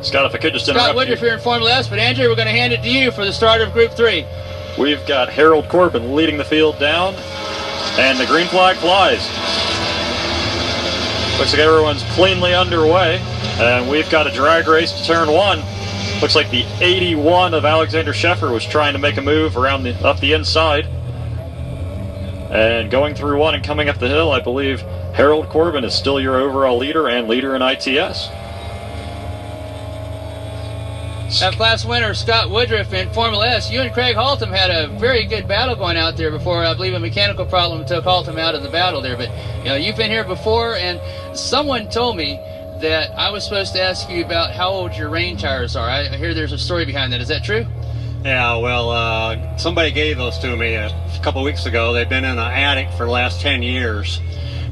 Scott, if I could just interrupt Scott Woodruff here in Formula S, but Andrew, we're going to hand it to you for the start of Group 3. We've got Harold Corbin leading the field down, and the green flag flies. Looks like everyone's cleanly underway, and we've got a drag race to turn 1. Looks like the 81 of Alexander Sheffer was trying to make a move around up the inside. And going through 1 and coming up the hill, I believe Harold Corbin is still your overall leader and leader in ITS. That class winner, Scott Woodruff in Formula S. You and Craig Haltom had a very good battle going out there before. I believe a mechanical problem took Haltom out of the battle there. But you know, you've been here before, and someone told me that I was supposed to ask you about how old your rain tires are. I hear there's a story behind that. Is that true? Yeah, well, somebody gave those to me a couple weeks ago. They've been in an attic for the last 10 years.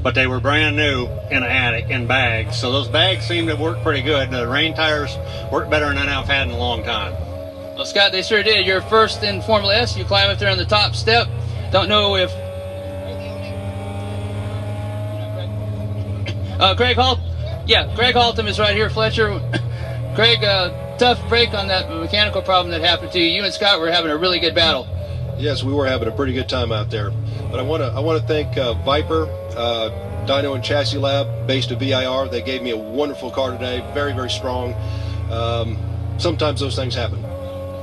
But they were brand new in an attic in bags. So those bags seem to work pretty good. The rain tires work better than I've had in a long time. Well, Scott, they sure did. You're first in Formula S. You climb up there on the top step. Don't know if... Craig Haltom. Yeah, Craig Haltom is right here, Fletcher. Craig, tough break on that mechanical problem that happened to you. You and Scott were having a really good battle. Yes, we were having a pretty good time out there. But I want to thank Viper, Dyno and Chassis Lab, based at VIR. They gave me a wonderful car today, very, very strong. Sometimes those things happen.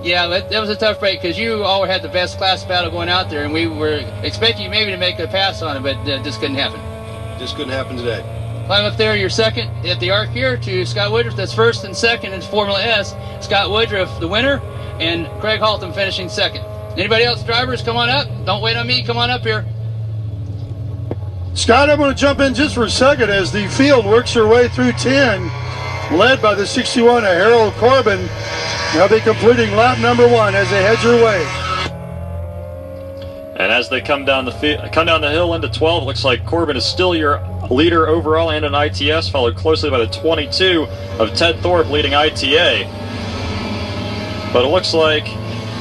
Yeah, that was a tough break because you all had the best class battle going out there, and we were expecting you maybe to make a pass on it, but this couldn't happen. Just couldn't happen today. Climb up there, you're second at the ARRC here to Scott Woodruff. That's first and second in Formula S. Scott Woodruff, the winner, and Craig Haltom finishing second. Anybody else, drivers, come on up. Don't wait on me, come on up here. Scott, I'm going to jump in just for a second as the field works their way through 10, led by the 61 of Harold Corbin. They'll be completing lap number 1 as they head your way. And as they come down the hill into 12, it looks like Corbin is still your leader overall and in ITS, followed closely by the 22 of Ted Thorpe leading ITA. But it looks like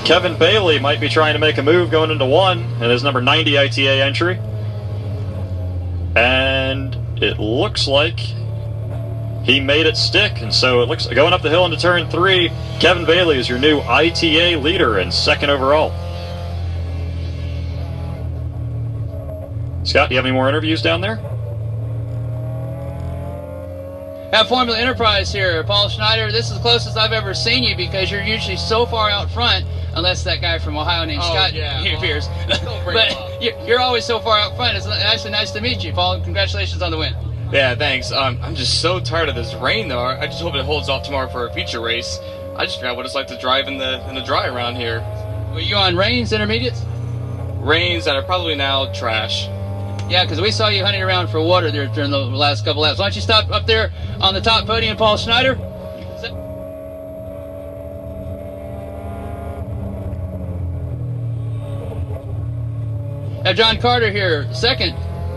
Kevin Bailey might be trying to make a move going into 1 in his number 90 ITA entry. And it looks like he made it stick, and so it looks going up the hill into turn 3, Kevin Bailey is your new ITA leader and second overall. Scott, do you have any more interviews down there? Have Formula Enterprise here. Paul Schneider, this is the closest I've ever seen you because you're usually so far out front, unless that guy from Ohio named Scott appears. But you're always so far out front. It's actually nice to meet you, Paul. Congratulations on the win. Yeah, thanks. I'm just so tired of this rain, though. I just hope it holds off tomorrow for a future race. I just forgot what it's like to drive in the dry around here. Were you on Rains Intermediates? Rains that are probably now trash. Yeah, because we saw you hunting around for water there during the last couple laps. Why don't you stop up there on the top podium, Paul Schneider? Have John Carter here, second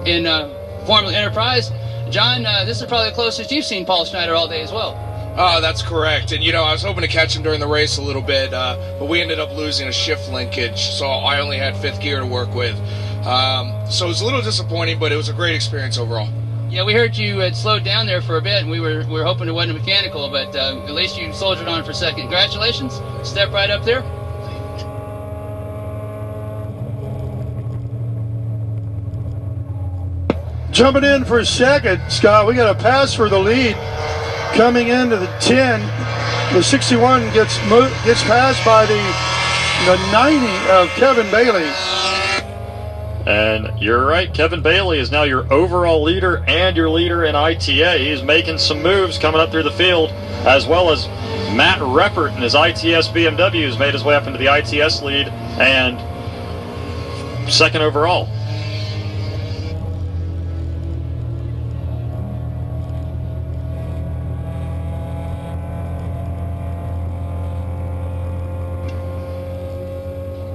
in Formula Enterprise. John, this is probably the closest you've seen Paul Schneider all day as well. That's correct. And, you know, I was hoping to catch him during the race a little bit, but we ended up losing a shift linkage, so I only had 5th gear to work with. So it was a little disappointing, but it was a great experience overall. Yeah, we heard you had slowed down there for a bit, and we were hoping it wasn't mechanical, but at least you soldiered on for second. Congratulations. Step right up there. Jumping in for a second, Scott, we got a pass for the lead. Coming into the 10, the 61 gets passed by the 90 of Kevin Bailey. And you're right, Kevin Bailey is now your overall leader and your leader in ITA. He's making some moves coming up through the field, as well as Matt Reppert in his ITS BMW has made his way up into the ITS lead and second overall.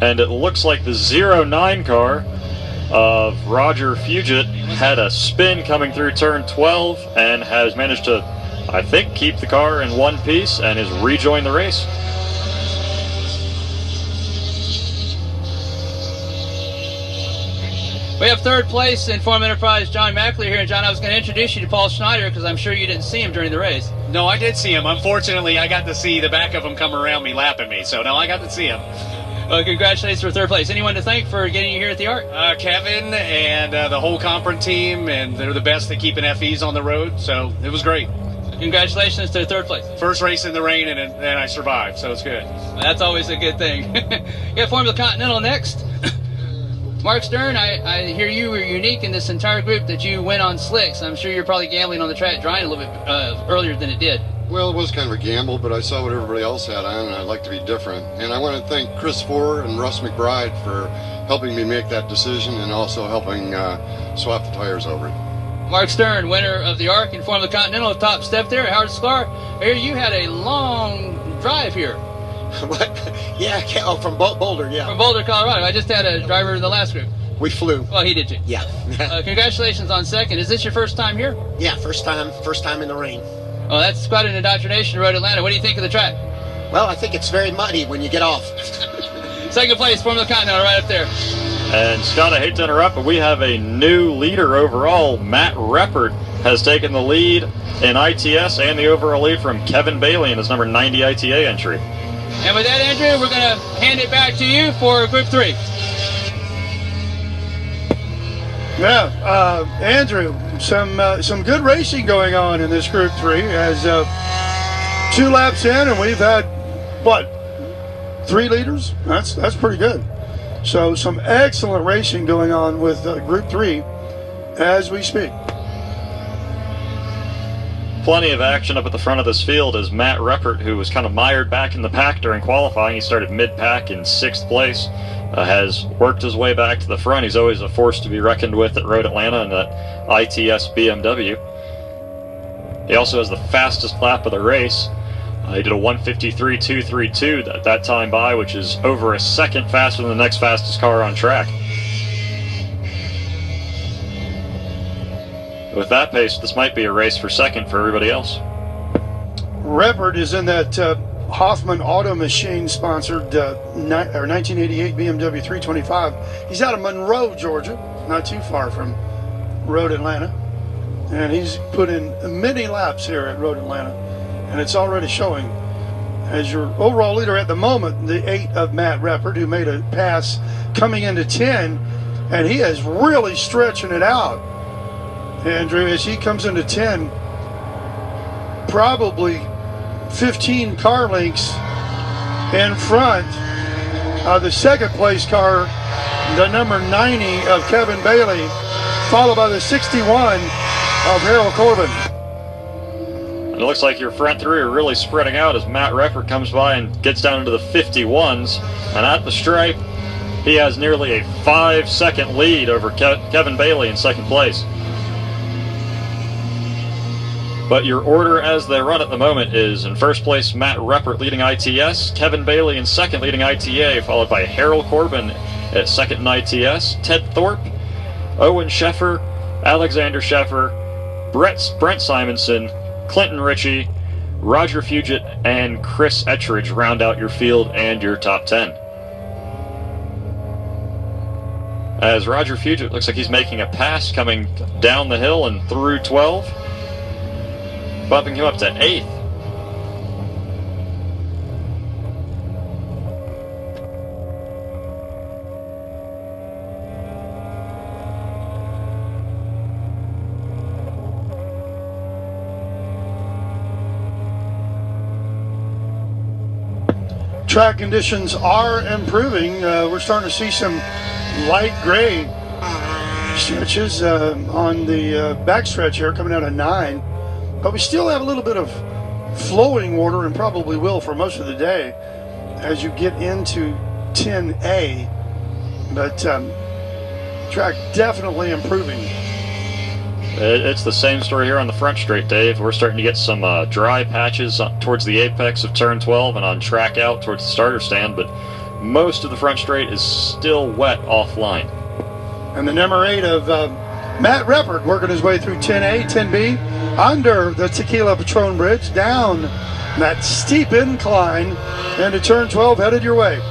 And it looks like the 09 car of Roger Fugit had a spin coming through turn 12 and has managed to, I think, keep the car in one piece and has rejoined the race. We have third place in Forum Enterprise, John Mackley here. And John, I was going to introduce you to Paul Schneider because I'm sure you didn't see him during the race. No, I did see him. Unfortunately, I got to see the back of him come around me, lapping me. So, no, I got to see him. Well, congratulations for third place. Anyone to thank for getting you here at the ARRC? Kevin and the whole conference team, and they're the best at keeping FEs on the road. So, it was great. Congratulations to third place. First race in the rain, and I survived, so it's good. That's always a good thing. You have Formula Continental next. Mark Stern, I hear you were unique in this entire group that you went on slicks. I'm sure you're probably gambling on the track drying a little bit earlier than it did. Well, it was kind of a gamble, but I saw what everybody else had on, and I'd like to be different. And I want to thank Chris Four and Russ McBride for helping me make that decision and also helping swap the tires over. Mark Stern, winner of the ARRC in Formula Continental, top step there. Howard Sklar, here you had a long drive here. What? Yeah, from Boulder, yeah. From Boulder, Colorado. I just had a driver in the last group. We flew. Well, he did too. Yeah. Congratulations on second. Is this your first time here? Yeah, first time in the rain. Well, that's quite an indoctrination to Road Atlanta. What do you think of the track? Well, I think it's very muddy when you get off. Second place, Formula Continental, right up there. And Scott, I hate to interrupt, but we have a new leader overall. Matt Reppert has taken the lead in ITS and the overall lead from Kevin Bailey in his number 90 ITA entry. And with that, Andrew, we're going to hand it back to you for Group 3. Yeah, Andrew, some good racing going on in this Group 3 as 2 laps in, and we've had, what, 3 leaders? That's pretty good. So some excellent racing going on with Group 3 as we speak. Plenty of action up at the front of this field as Matt Reppert, who was kind of mired back in the pack during qualifying, he started mid-pack in 6th place, has worked his way back to the front. He's always a force to be reckoned with at Road Atlanta and at ITS BMW. He also has the fastest lap of the race. He did a 1:53.232 at that time by, which is over a second faster than the next fastest car on track. With that pace, this might be a race for second for everybody else. Reppert is in that Hoffman Auto Machine sponsored 1988 BMW 325. He's out of Monroe, Georgia, not too far from Road Atlanta. And he's put in many laps here at Road Atlanta. And it's already showing. As your overall leader at the moment, the 8 of Matt Reppert, who made a pass coming into 10, and he is really stretching it out. Andrew, as he comes into 10, probably 15 car lengths in front of the second place car, the number 90 of Kevin Bailey, followed by the 61 of Harold Corbin. It looks like your front 3 are really spreading out as Matt Reppert comes by and gets down into the 51s. And at the stripe, he has nearly a 5-second lead over Kevin Bailey in second place. But your order as they run at the moment is in first place Matt Reppert leading ITS, Kevin Bailey in second leading ITA, followed by Harold Corbin at second in ITS, Ted Thorpe, Owen Sheffer, Alexander Sheffer, Brent Simonson, Clinton Ritchie, Roger Fugit, and Chris Ettridge round out your field and your top 10. As Roger Fugit looks like he's making a pass coming down the hill and through 12, bumping him up to 8th. Track conditions are improving. We're starting to see some light gray stretches on the backstretch here coming out of 9. But we still have a little bit of flowing water and probably will for most of the day as you get into 10A. But track definitely improving. It's the same story here on the front straight, Dave. We're starting to get some dry patches towards the apex of turn 12 and on track out towards the starter stand, but most of the front straight is still wet offline. And the number 8 of Matt Reppert working his way through 10A, 10B, under the Tequila Patron Bridge, down that steep incline into turn 12, headed your way.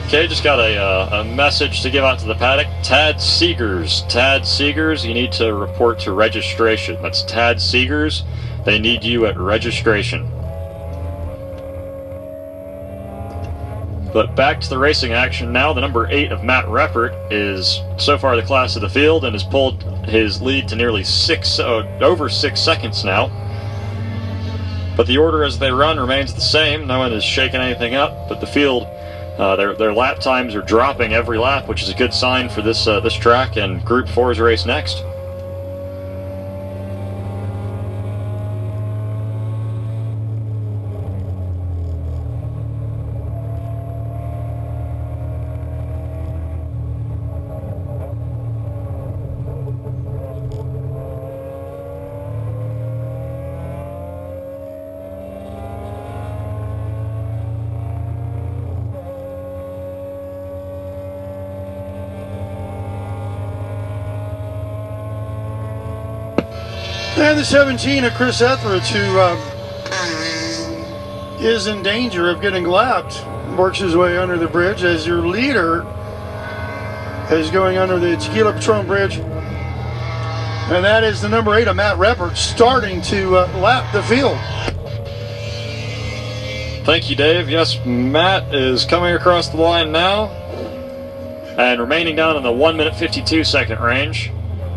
Okay, just got a message to give out to the paddock. Tad Seegers, you need to report to registration. That's Tad Seegers. They need you at registration. But back to the racing action now. The number 8 of Matt Reppert is so far the class of the field and has pulled his lead to nearly over 6 seconds now. But the order as they run remains the same. No one is shaking anything up, but the field, their lap times are dropping every lap, which is a good sign for this track, and Group 4's race next. And the 17 of Chris Etheridge, who is in danger of getting lapped, works his way under the bridge as your leader is going under the Tequila Patron Bridge. And that is the number 8 of Matt Reppert starting to lap the field. Thank you, Dave. Yes, Matt is coming across the line now and remaining down in the 1 minute 52 second range.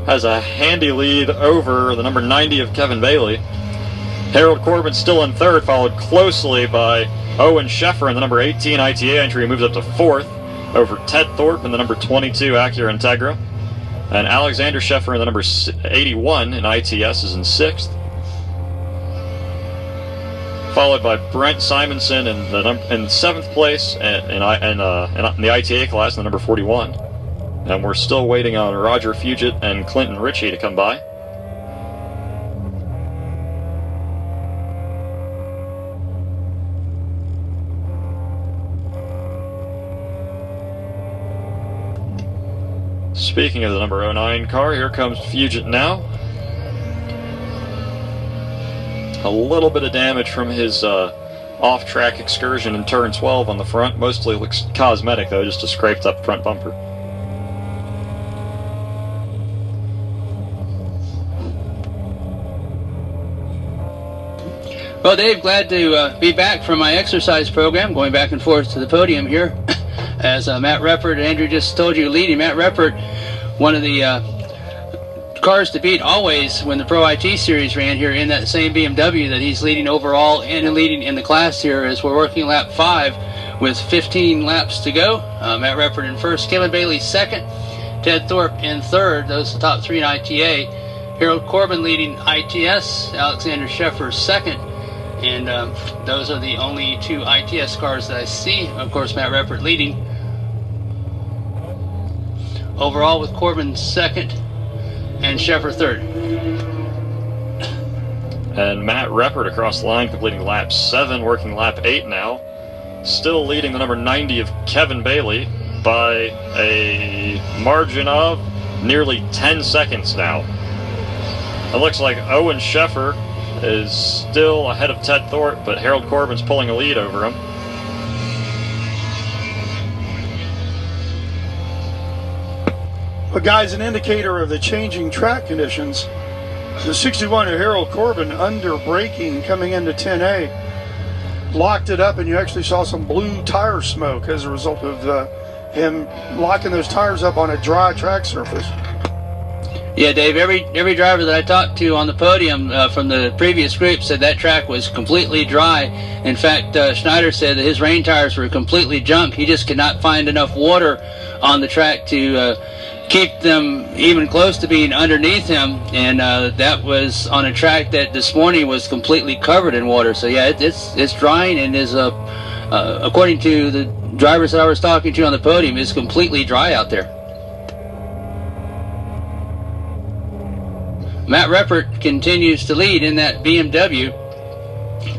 Has a handy lead over the number 90 of Kevin Bailey. Harold Corbin still in third, followed closely by Owen Sheffer in the number 18 ITA entry. He moves up to fourth over Ted Thorpe in the number 22 Acura Integra. And Alexander Sheffer in the number 81 in ITS is in sixth. Followed by Brent Simonson in seventh place in the ITA class in the number 41. And we're still waiting on Roger Fugit and Clinton Ritchie to come by. Speaking of the number 09 car, here comes Fugit now. A little bit of damage from his off-track excursion in turn 12 on the front. Mostly looks cosmetic though, just a scraped up front bumper. Well, Dave, glad to be back from my exercise program, going back and forth to the podium here. As Matt Reppert, Andrew just told you, leading. Matt Reppert, one of the cars to beat always when the Pro IT Series ran here in that same BMW that he's leading overall and leading in the class here as we're working lap 5 with 15 laps to go. Matt Reppert in first, Kevin Bailey second, Ted Thorpe in third. Those are the top 3 in ITA. Harold Corbin leading ITS, Alexander Sheffer second. And those are the only 2 ITS cars that I see. Of course, Matt Reppert leading. Overall with Corbin second and Sheffer third. And Matt Reppert across the line completing lap 7, working lap 8 now. Still leading the number 90 of Kevin Bailey by a margin of nearly 10 seconds now. It looks like Owen Sheffer is still ahead of Ted Thorpe, but Harold Corbin's pulling a lead over him. But guys, an indicator of the changing track conditions. The 61 of Harold Corbin under braking coming into 10A. Locked it up, and you actually saw some blue tire smoke as a result of him locking those tires up on a dry track surface. Yeah, Dave, every driver that I talked to on the podium from the previous group said that track was completely dry. In fact, Schneider said that his rain tires were completely junk. He just could not find enough water on the track to keep them even close to being underneath him. And that was on a track that this morning was completely covered in water. So yeah, it's drying and is, according to the drivers that I was talking to on the podium, is completely dry out there. Matt Reppert continues to lead in that BMW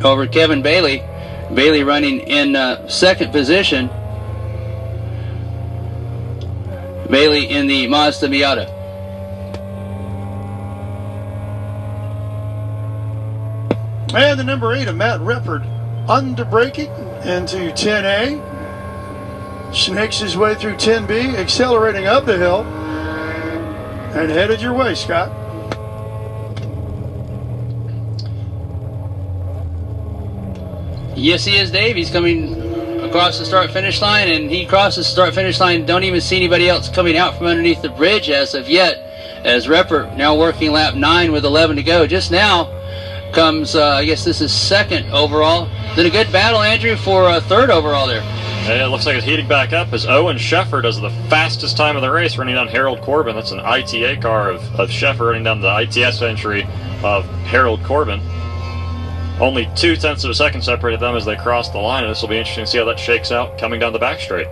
over Kevin Bailey. Bailey running in second position. Bailey in the Mazda Miata. And the number 8 of Matt Reppert under braking into 10A. snakes his way through 10B, accelerating up the hill, and headed your way, Scott. Yes, he is, Dave. He's coming across the start-finish line, and he crosses the start-finish line. Don't even see anybody else coming out from underneath the bridge as of yet, as Reppert now working lap 9 with 11 to go. Just now comes, I guess this is second overall. Then a good battle, Andrew, for third overall there. It looks like it's heating back up as Owen Sheffer does the fastest time of the race, running down Harold Corbin. That's an ITA car of Sheffer running down the ITS entry of Harold Corbin. Only 0.2 of a second separated them as they crossed the line, and this will be interesting to see how that shakes out coming down the back straight.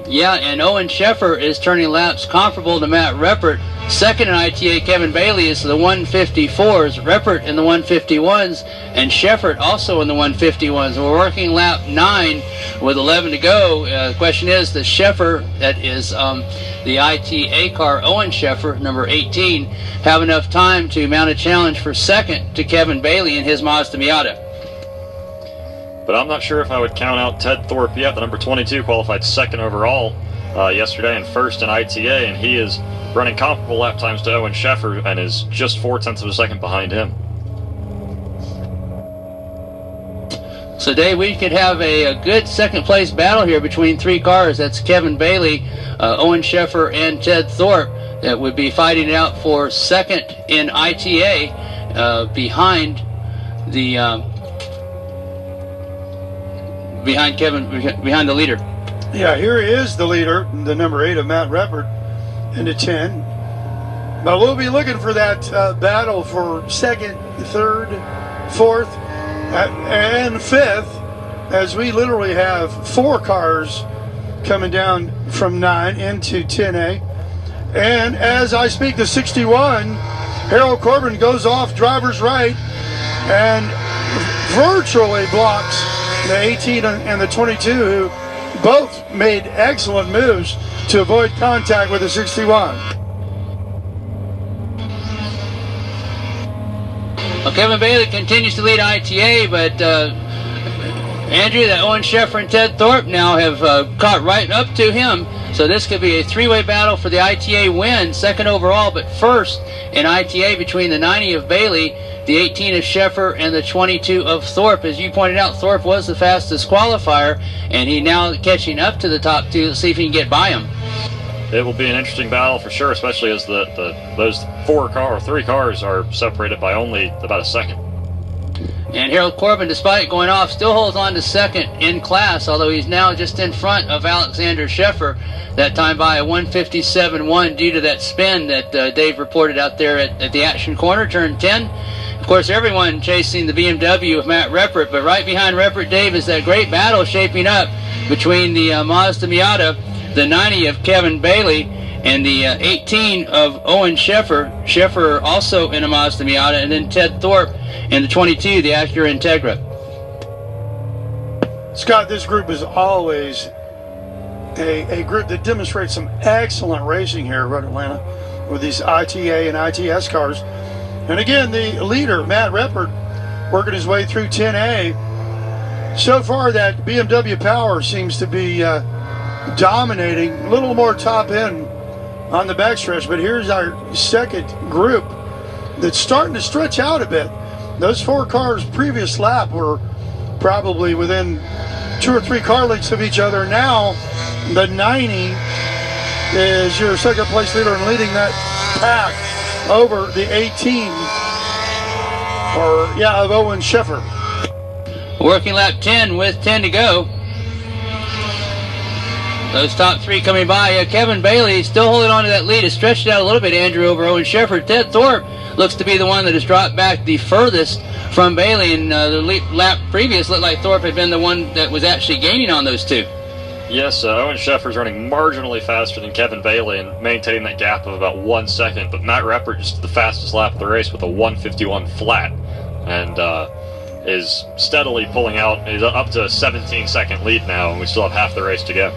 Yeah, and Owen Sheffer is turning laps comparable to Matt Reppert. Second in ITA, Kevin Bailey is the 154s, Reppert in the 151s, and Sheffert also in the 151s. We're working lap 9 with 11 to go. The question is, does Sheffer, that is the ITA car, Owen Sheffer, number 18, have enough time to mount a challenge for second to Kevin Bailey in his Mazda Miata? But I'm not sure if I would count out Ted Thorpe yet. The number 22 qualified second overall yesterday and first in ITA, and he is running comparable lap times to Owen Sheffer and is just 0.4 of a second behind him. So, Dave, we could have a good second-place battle here between three cars. That's Kevin Bailey, Owen Sheffer, and Ted Thorpe that would be fighting it out for second in ITA behind the behind the leader. Yeah, here is the leader, the number 8 of Matt Reppert, into 10. But we'll be looking for that battle for second, third, fourth, and fifth, as we literally have 4 cars coming down from 9 into 10A. And as I speak, the 61, Harold Corbin goes off driver's right and virtually blocks the 18 and the 22, who both made excellent moves to avoid contact with the 61. Well, Kevin Bailey continues to lead ITA, but Andrew, that Owen Sheffer and Ted Thorpe now have caught right up to him. So this could be a three-way battle for the ITA win, second overall, but first in ITA between the 90 of Bailey, the 18 of Sheffer, and the 22 of Thorpe. As you pointed out, Thorpe was the fastest qualifier, and he now catching up to the top two. Let's see if he can get by him. It will be an interesting battle for sure, especially as those 3 cars are separated by only about a second. And Harold Corbin, despite going off, still holds on to second in class, although he's now just in front of Alexander Sheffer, that time by a 1:57.1 due to that spin that Dave reported out there at the action corner, turn 10. Of course, everyone chasing the BMW of Matt Reppert, but right behind Reppert, Dave, is that great battle shaping up between the Mazda Miata, the 90 of Kevin Bailey, and the 18 of Owen Sheffer. Sheffer also in a Mazda Miata, and then Ted Thorpe in the 22, the Acura Integra. Scott, this group is always a group that demonstrates some excellent racing here at Road Atlanta with these ITA and ITS cars. And again, the leader, Matt Reppert, working his way through 10A. So far, that BMW power seems to be dominating, a little more top end on the backstretch. But here's our second group that's starting to stretch out a bit. Those 4 cars previous lap were probably within 2 or 3 car lengths of each other. Now the 90 is your second place leader and leading that pack over the 18 of Owen Sheffer. Working lap 10 with 10 to go. Those top 3 coming by. Kevin Bailey still holding on to that lead. Has stretched it out a little bit, Andrew, over Owen Sheffer. Ted Thorpe looks to be the one that has dropped back the furthest from Bailey, and the lap previous looked like Thorpe had been the one that was actually gaining on those 2. Yes, Owen Sheffer's running marginally faster than Kevin Bailey and maintaining that gap of about 1 second, but Matt Reppert just the fastest lap of the race with a 1:51 flat, and is steadily pulling out. He's up to a 17-second lead now, and we still have half the race to go.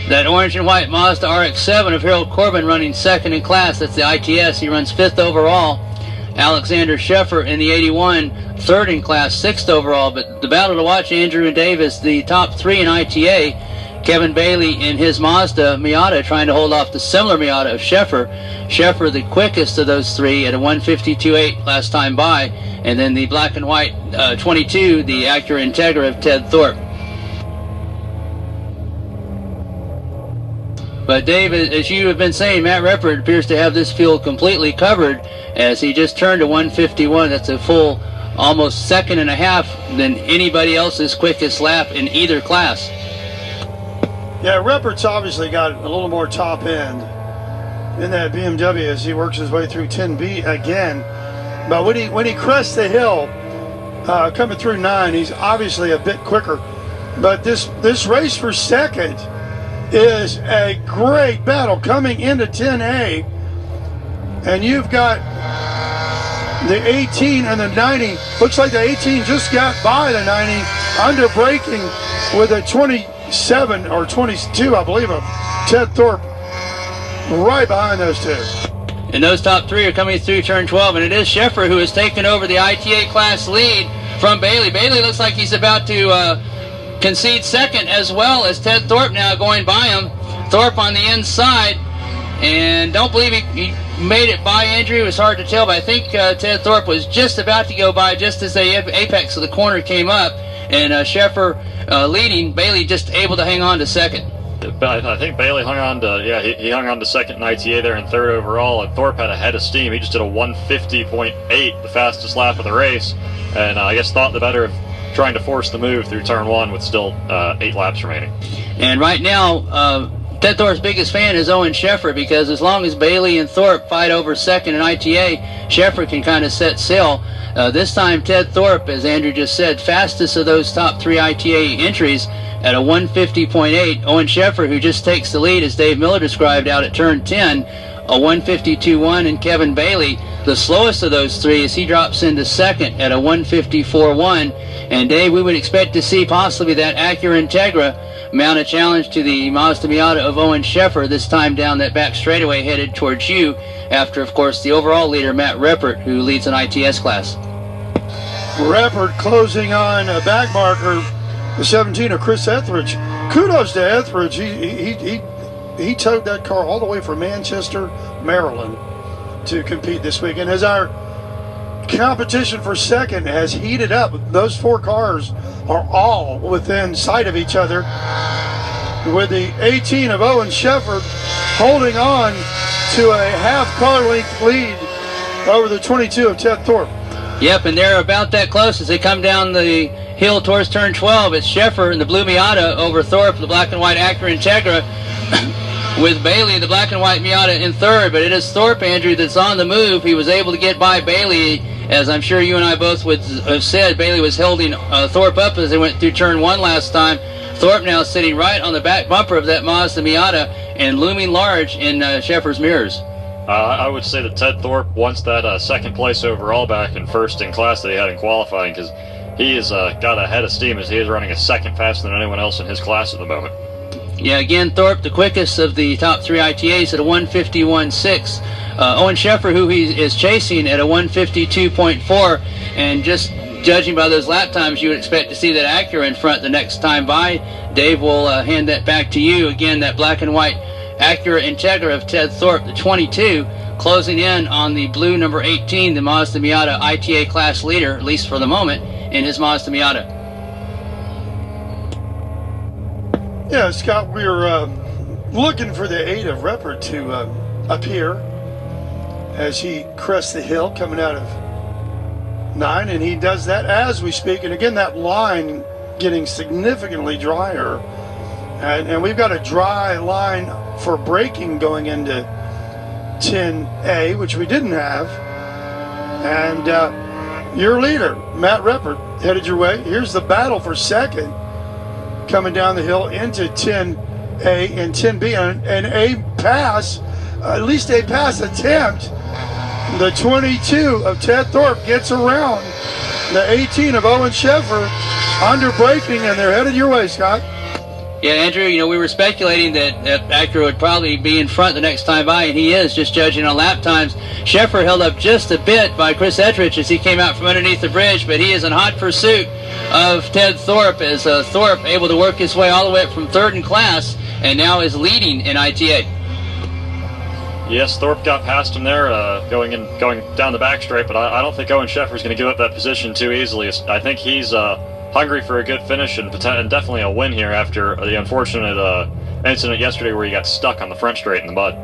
That orange and white Mazda RX-7 of Harold Corbin running second in class. That's the ITS. He runs 5th overall. Alexander Sheffer in the 81, 3rd in class, 6th overall. But the battle to watch, Andrew and Dave, is the top 3 in ITA. Kevin Bailey in his Mazda Miata trying to hold off the similar Miata of Sheffer. Sheffer the quickest of those three at a 1:52.8 last time by, and then the black and white 22, the Acura Integra of Ted Thorpe. But Dave, as you have been saying, Matt Reppert appears to have this field completely covered as he just turned to 1:51. That's a full almost second and a half than anybody else's quickest lap in either class. Yeah, Reppert's obviously got a little more top end in that BMW as he works his way through 10B again. But when he crests the hill, coming through 9, he's obviously a bit quicker. But this race for second is a great battle coming into 10A, and you've got the 18 and the 90. Looks like the 18 just got by the 90 under braking with a 27 or 22, I believe, of Ted Thorpe right behind those two. And those top three are coming through turn 12, and it is Sheffer who has taken over the ITA class lead from Bailey. Bailey looks like he's about to concede second, as well as Ted Thorpe now going by him. Thorpe on the inside, and don't believe he made it by Andrew. It was hard to tell, but I think Ted Thorpe was just about to go by just as the apex of the corner came up, and Sheffer leading, Bailey just able to hang on to second. I think Bailey hung on to, he hung on to second in ITA there and third overall, and Thorpe had a head of steam. He just did a 1:50.8, the fastest lap of the race, and I guess thought the better of trying to force the move through turn 1 with still 8 laps remaining. And right now, Ted Thorpe's biggest fan is Owen Sheffer, because as long as Bailey and Thorpe fight over second in ITA, Sheffer can kind of set sail. This time Ted Thorpe, as Andrew just said, fastest of those top 3 ITA entries at a 1:50.8. Owen Sheffer, who just takes the lead, as Dave Miller described, out at turn 10, a 1:52.1, and Kevin Bailey, the slowest of those three, as he drops into second at a 1:54.1. And Dave, we would expect to see possibly that Acura Integra mount a challenge to the Mazda Miata of Owen Sheffer, this time down that back straightaway headed towards you, after, of course, the overall leader, Matt Reppert, who leads an ITS class. Reppert closing on a back marker, the 17 of Chris Etheridge. Kudos to Etheridge. He towed that car all the way from Manchester, Maryland, to compete this weekend. As our competition for second has heated up, those 4 cars are all within sight of each other, with the 18 of Owen Sheffer holding on to a half car length lead over the 22 of Ted Thorpe. Yep, and they're about that close as they come down the hill towards turn 12. It's Sheffer in the blue Miata over Thorpe, the black and white Acura Integra, with Bailey, the black and white Miata, in third. But it is Thorpe, Andrew, that's on the move. He was able to get by Bailey, as I'm sure you and I both would have said. Bailey was holding Thorpe up as they went through turn 1 last time. Thorpe now sitting right on the back bumper of that Mazda Miata and looming large in Sheffer's mirrors. I would say that Ted Thorpe wants that second place overall back in first in class that he had in qualifying, because he has got a head of steam as he is running a second faster than anyone else in his class at the moment. Yeah, again, Thorpe, the quickest of the top 3 ITAs at a 1:51.6. Owen Sheffer, who he is chasing, at a 1:52.4, and just judging by those lap times, you would expect to see that Acura in front the next time by. Dave will hand that back to you. Again, that black and white Acura Integra of Ted Thorpe, the 22, closing in on the blue number 18, the Mazda Miata ITA class leader, at least for the moment, in his Mazda Miata. Yeah, Scott, we're looking for the 8 of Reppert to appear as he crests the hill coming out of 9, and he does that as we speak. And again, that line getting significantly drier, and we've got a dry line for braking going into 10A, which we didn't have. And your leader, Matt Reppert, headed your way. Here's the battle for second, coming down the hill into 10A and 10B, and a pass, at least a pass attempt. The 22 of Ted Thorpe gets around the 18 of Owen Sheffer under braking, and they're headed your way, Scott. Yeah, Andrew, you know, we were speculating that Acura would probably be in front the next time by, and he is, just judging on lap times. Sheffer held up just a bit by Chris Ettrich as he came out from underneath the bridge, but he is in hot pursuit of Ted Thorpe, as Thorpe able to work his way all the way up from third in class and now is leading in ITA. Yes, Thorpe got past him there, going down the back straight, but I don't think Owen Sheffer's going to give up that position too easily. I think he's hungry for a good finish and definitely a win here after the unfortunate incident yesterday where he got stuck on the front straight in the mud.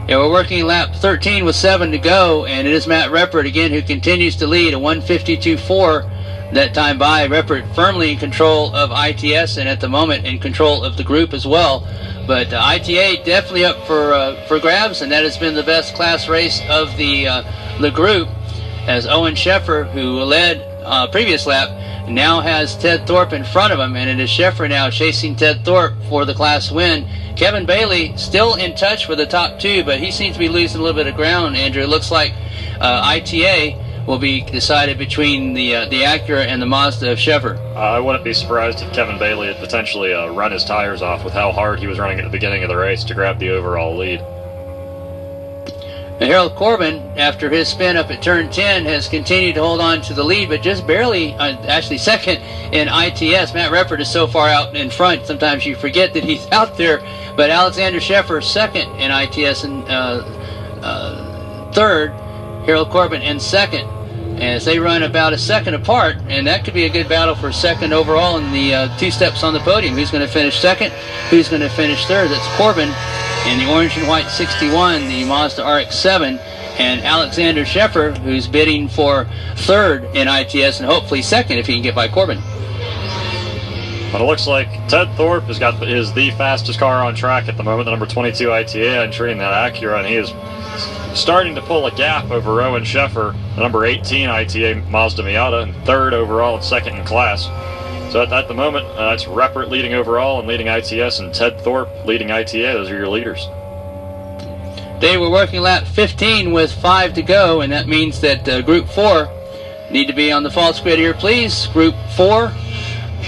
Yeah, we're working lap 13 with 7 to go, and it is Matt Reppert again who continues to lead, a 1:52.4 that time by. Reppert firmly in control of ITS and at the moment in control of the group as well. But ITA definitely up for grabs, and that has been the best class race of the group, as Owen Sheffer, who led previous lap, now has Ted Thorpe in front of him, and it is Sheffer now chasing Ted Thorpe for the class win. Kevin Bailey still in touch with the top two, but he seems to be losing a little bit of ground, Andrew. It looks like ITA will be decided between the Acura and the Mazda of Sheffer. I wouldn't be surprised if Kevin Bailey had potentially run his tires off with how hard he was running at the beginning of the race to grab the overall lead. Now, Harold Corbin, after his spin up at turn 10, has continued to hold on to the lead, but just barely, actually second in ITS. Matt Reppert is so far out in front, sometimes you forget that he's out there, but Alexander Sheffer second in ITS and third, Harold Corbin in second, as they run about a second apart, and that could be a good battle for second overall in the two steps on the podium. Who's going to finish second? Who's going to finish third? That's Corbin in the orange and white 61, the Mazda RX-7, and Alexander Sheffer, who's bidding for third in ITS and hopefully second if he can get by Corbin. But it looks like Ted Thorpe is the fastest car on track at the moment, the number 22 ITA entering that Acura, and he is starting to pull a gap over Owen Sheffer, the number 18 ITA Mazda Miata, and third overall and second in class. So at the moment, it's Reppert leading overall and leading ITS, and Ted Thorpe leading ITA. Those are your leaders. Dave, we're working lap 15 with 5 to go, and that means that Group 4 need to be on the false grid here, please. Group 4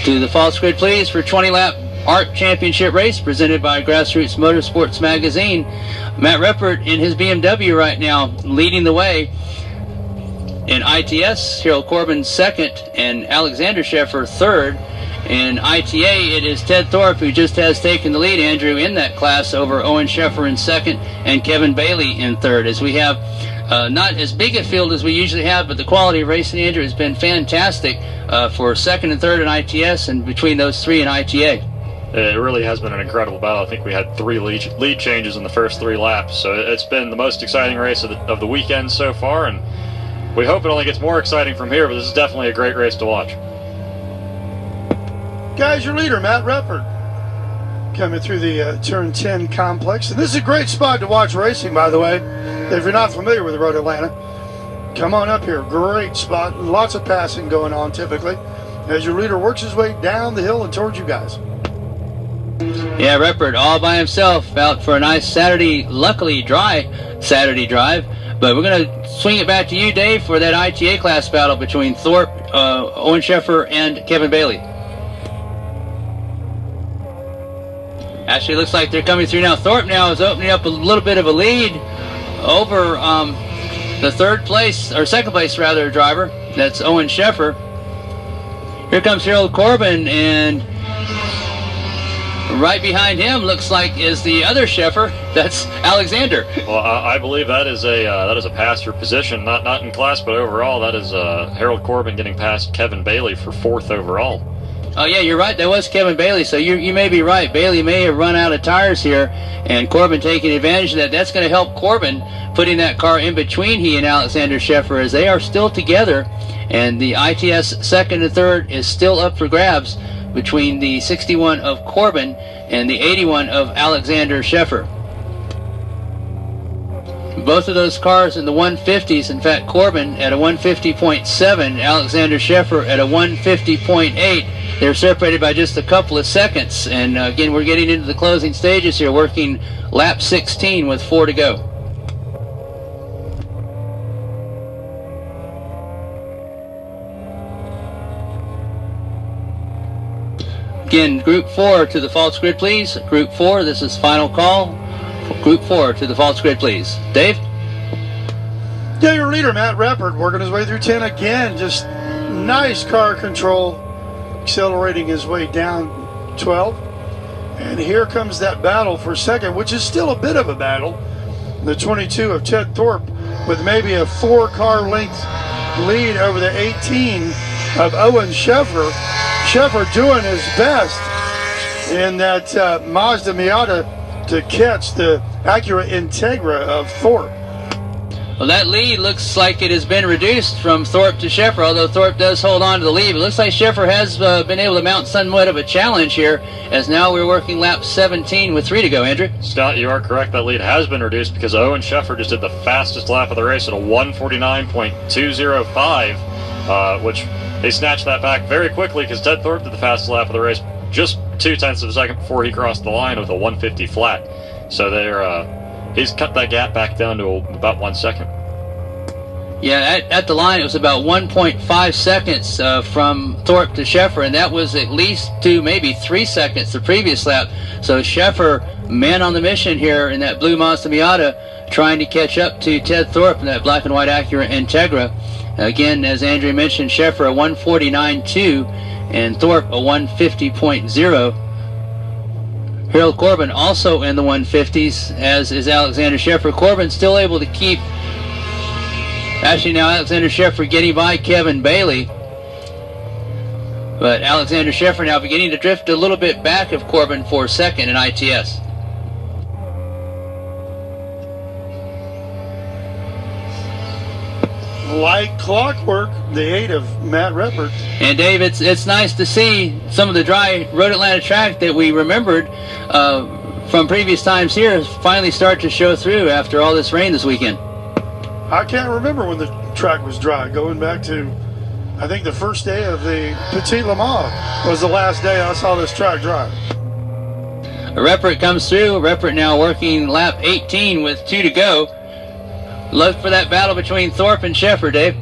to the false grid, please, for 20-lap ARRC Championship race presented by Grassroots Motorsports Magazine. Matt Reppert in his BMW right now leading the way. In ITS, Harold Corbin second and Alexander Sheffer third. In ITA, it is Ted Thorpe who just has taken the lead, Andrew, in that class over Owen Sheffer in second and Kevin Bailey in third. As we have not as big a field as we usually have, but the quality of racing, Andrew, has been fantastic for second and third in ITS and between those three in ITA. It really has been an incredible battle. I think we had 3 lead changes in the first 3 laps, so it's been the most exciting race of the weekend so far, and we hope it only gets more exciting from here, but this is definitely a great race to watch. Guys, your leader, Matt Reppert, coming through the turn 10 complex. And this is a great spot to watch racing, by the way. If you're not familiar with the Road Atlanta, come on up here. Great spot. Lots of passing going on typically as your leader works his way down the hill and towards you guys. Yeah, Reppert all by himself out for a nice Saturday, luckily dry Saturday drive. But we're going to swing it back to you, Dave, for that ITA class battle between Thorpe, Owen Sheffer, and Kevin Bailey. Actually, it looks like they're coming through now. Thorpe now is opening up a little bit of a lead over the third place, or second place rather, driver. That's Owen Sheffer. Here comes Harold Corbin, and right behind him looks like is the other Sheffer. That's Alexander. Well, I believe that is a pass for position, not in class, but overall. That is Harold Corbin getting past Kevin Bailey for 4th overall. Oh yeah, you're right. That was Kevin Bailey. So you may be right. Bailey may have run out of tires here, and Corbin taking advantage of that. That's going to help Corbin putting that car in between he and Alexander Sheffer, as they are still together, and the ITS second and third is still up for grabs between the 61 of Corbin and the 81 of Alexander Sheffer. Both of those cars in the 150s. In fact, Corbin at a 150.7, Alexander Sheffer at a 150.8. They're separated by just a couple of seconds. And again, we're getting into the closing stages here, working lap 16 with 4 to go. Again, Group 4 to the false grid, please. Group 4, this is final call. Group 4 to the false grid, please. Dave? Yeah, your leader, Matt Reppert, working his way through 10 again. Just nice car control, accelerating his way down 12. And here comes that battle for second, which is still a bit of a battle. The 22 of Ted Thorpe with maybe a 4-car length lead over the 18 of Owen Sheffer. Sheffer doing his best in that Mazda Miata to catch the Acura Integra of Thorpe. Well, that lead looks like it has been reduced from Thorpe to Sheffer, although Thorpe does hold on to the lead. It looks like Sheffer has been able to mount somewhat of a challenge here, as now we're working lap 17 with 3 to go. Andrew? Scott, you are correct. That lead has been reduced because Owen Sheffer just did the fastest lap of the race at a 1:49.205, which they snatched that back very quickly because Ted Thorpe did the fastest lap of the race just 0.2 of a second before he crossed the line with a 150 flat. So he's cut that gap back down to about 1 second. Yeah, at the line it was about 1.5 seconds from Thorpe to Sheffer, and that was at least 2, maybe 3 seconds the previous lap. So Sheffer, man on the mission here in that blue Mazda Miata, trying to catch up to Ted Thorpe in that black and white Acura Integra. Again, as Andrew mentioned, Sheffer a 1:49.2 and Thorpe a 1:50.0. Harold Corbin also in the 150s, as is Alexander Sheffer. Corbin still able to keep, actually now Alexander Sheffer getting by Kevin Bailey. But Alexander Sheffer now beginning to drift a little bit back of Corbin for second in ITS. Like clockwork, the 8 of Matt Reppert. And Dave, it's nice to see some of the dry Road Atlanta track that we remembered from previous times here finally start to show through after all this rain this weekend. I can't remember when the track was dry. Going back to, I think the first day of the Petit Le Mans was the last day I saw this track dry. Reppert comes through. Reppert now working lap 18 with 2 to go. Look for that battle between Thorpe and Sheffer, Dave.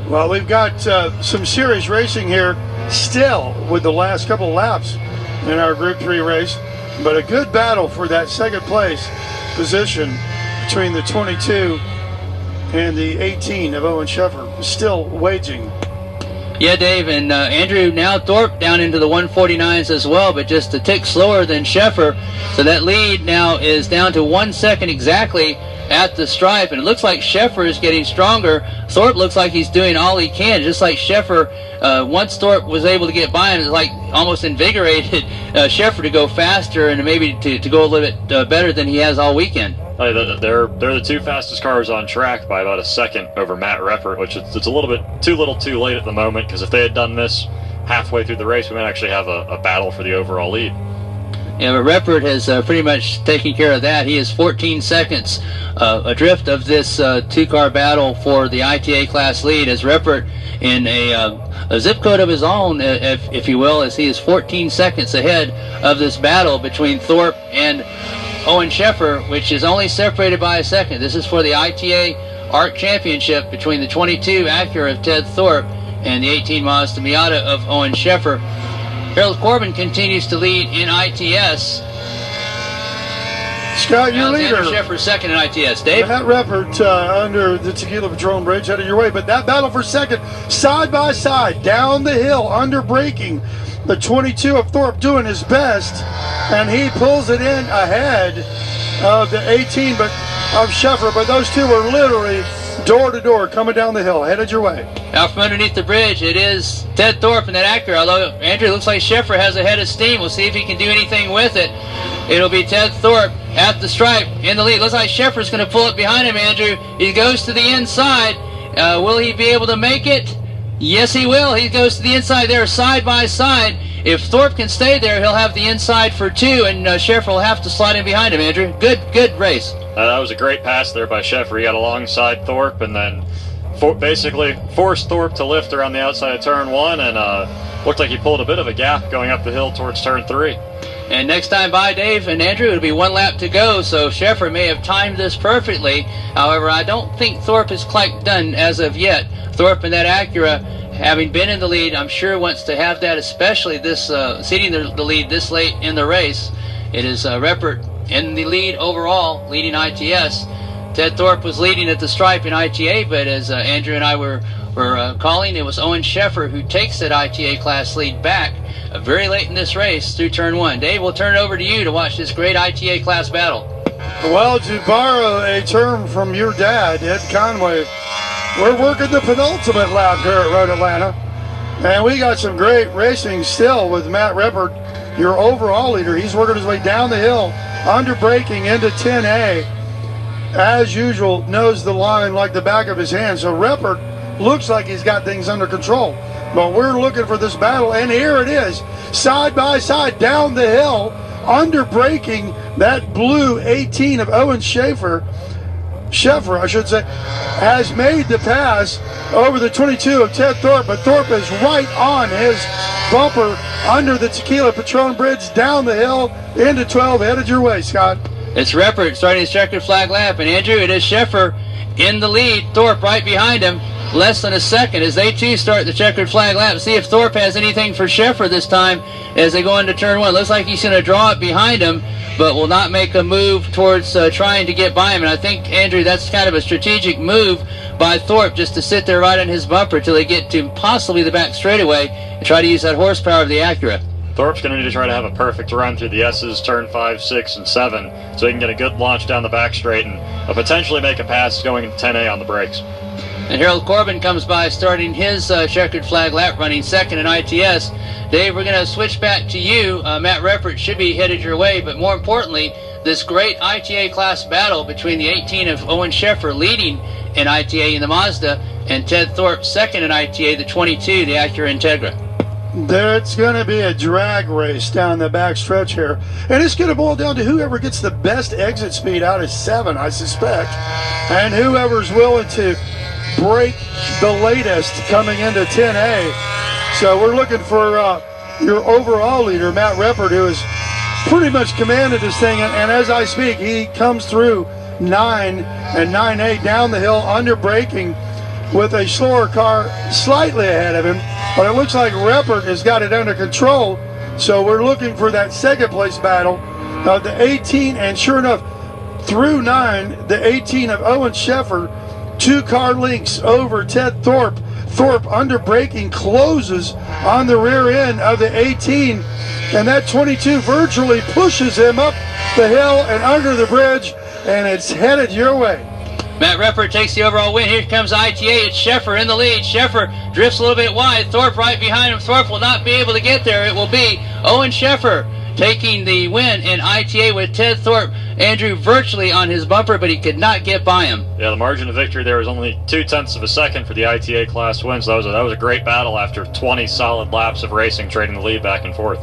Well, we've got some serious racing here still with the last couple of laps in our Group 3 race, but a good battle for that second place position between the 22 and the 18 of Owen Sheffer, still waging. Yeah, Dave, and Andrew, now Thorpe down into the 149s as well, but just a tick slower than Sheffer. So that lead now is down to 1 second exactly at the stripe, and it looks like Sheffer is getting stronger. Thorpe looks like he's doing all he can, just like Sheffer. Once Thorpe was able to get by him, it like almost invigorated Sheffer to go faster and maybe to go a little bit better than he has all weekend. They're the 2 fastest cars on track by about a second over Matt Reppert, which it's a little bit too late at the moment, because if they had done this halfway through the race, we might actually have a battle for the overall lead. Yeah, but Reppert has pretty much taken care of that. He is 14 seconds adrift of this 2-car battle for the ITA class lead, as Reppert in a zip code of his own, if you will, as he is 14 seconds ahead of this battle between Thorpe and Owen Sheffer, which is only separated by a second. This is for the ITA ARRC Championship between the 22 Acura of Ted Thorpe and the 18 Mazda Miata of Owen Sheffer. Harold Corbin continues to lead in ITS. Scott, your leader. Sheffer second in ITS. Dave? Matt Reppert under the Tequila Padron Bridge headed your way, but that battle for second, side by side, down the hill, under braking. The 22 of Thorpe doing his best, and he pulls it in ahead of the 18 of Sheffer, but those two were literally door to door coming down the hill, headed your way. Out from underneath the bridge, it is Ted Thorpe in that Acura, although Andrew looks like Sheffer has a head of steam. We'll see if he can do anything with it. It'll be Ted Thorpe at the stripe in the lead. Looks like Sheffer's going to pull it behind him, Andrew. He goes to the inside. Will he be able to make it? Yes, he will. He goes to the inside there, side by side. If Thorpe can stay there, he'll have the inside for 2, and Sheffer will have to slide in behind him, Andrew. Good race. That was a great pass there by Sheffer. He got alongside Thorpe and then basically forced Thorpe to lift around the outside of turn 1, and looked like he pulled a bit of a gap going up the hill towards turn 3. And next time by, Dave and Andrew, it'll be 1 lap to go, so Sheffer may have timed this perfectly. However, I don't think Thorpe is quite done as of yet. Thorpe in that Acura having been in the lead, I'm sure wants to have that, especially this ceding the lead this late in the race. It is Reppert in the lead overall, leading ITS. Ted Thorpe was leading at the stripe in ITA, but as Andrew and I were calling, it was Owen Sheffer who takes that ITA class lead back very late in this race through turn 1. Dave, we'll turn it over to you to watch this great ITA class battle. Well, to borrow a term from your dad, Ed Conway, we're working the penultimate lap here at Road Atlanta. And we got some great racing still with Matt Reppert, your overall leader. He's working his way down the hill, under braking into 10A. As usual, knows the line like the back of his hand. So Reppert looks like he's got things under control. But we're looking for this battle, and here it is, side by side down the hill, under braking that blue 18 of Owen Sheffer, I should say, has made the pass over the 22 of Ted Thorpe, but Thorpe is right on his bumper under the Tequila Patron Bridge, down the hill into 12, headed your way, Scott. It's Reppert starting his checkered flag lap, and Andrew, it is Sheffer in the lead, Thorpe right behind him, less than a second as they too start the checkered flag lap. See if Thorpe has anything for Sheffer this time as they go into turn 1. Looks like he's going to draw it behind him, but will not make a move towards trying to get by him. And I think, Andrew, that's kind of a strategic move by Thorpe, just to sit there right on his bumper till they get to possibly the back straightaway and try to use that horsepower of the Acura. Thorpe's going to need to try to have a perfect run through the S's, turn 5, 6, and 7, so he can get a good launch down the back straight and potentially make a pass going into 10A on the brakes. And Harold Corbin comes by starting his checkered flag lap, running second in ITS. Dave, we're going to switch back to you. Matt Reppert should be headed your way, but more importantly, this great ITA class battle between the 18 of Owen Sheffer leading in ITA in the Mazda and Ted Thorpe second in ITA, the 22, the Acura Integra. It's going to be a drag race down the back stretch here. And it's going to boil down to whoever gets the best exit speed out of 7, I suspect. And whoever's willing to break the latest coming into 10A. So we're looking for your overall leader, Matt Reppert, who has pretty much commanded this thing. And as I speak, he comes through 9 and 9A down the hill under braking with a slower car slightly ahead of him. But it looks like Reppert has got it under control. So we're looking for that second place battle of the 18. And sure enough, through 9, the 18 of Owen Sheffer, 2 car lengths over Ted Thorpe. Thorpe under braking closes on the rear end of the 18. And that 22 virtually pushes him up the hill and under the bridge. And it's headed your way. Matt Reppert takes the overall win. Here comes ITA. It's Sheffer in the lead. Sheffer drifts a little bit wide. Thorpe right behind him. Thorpe will not be able to get there. It will be Owen Sheffer taking the win in ITA with Ted Thorpe, Andrew, virtually on his bumper, but he could not get by him. Yeah, the margin of victory there was only 0.2 of a second for the ITA class win, so that was a great battle after 20 solid laps of racing, trading the lead back and forth.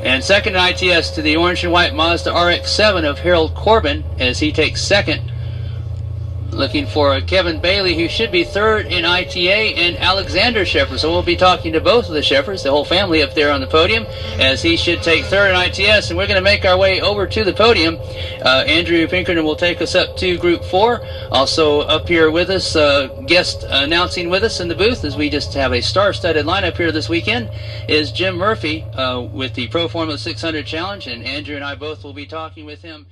And second in ITS to the orange and white Mazda RX-7 of Harold Corbin as he takes second. Looking for Kevin Bailey, who should be third in ITA, and Alexander Sheffer. So we'll be talking to both of the Sheffers, the whole family up there on the podium, as he should take third in ITS. And we're going to make our way over to the podium. Andrew Pinkerton will take us up to Group 4. Also up here with us, guest announcing with us in the booth, as we just have a star-studded lineup here this weekend, is Jim Murphy with the Pro Formula 600 Challenge. And Andrew and I both will be talking with him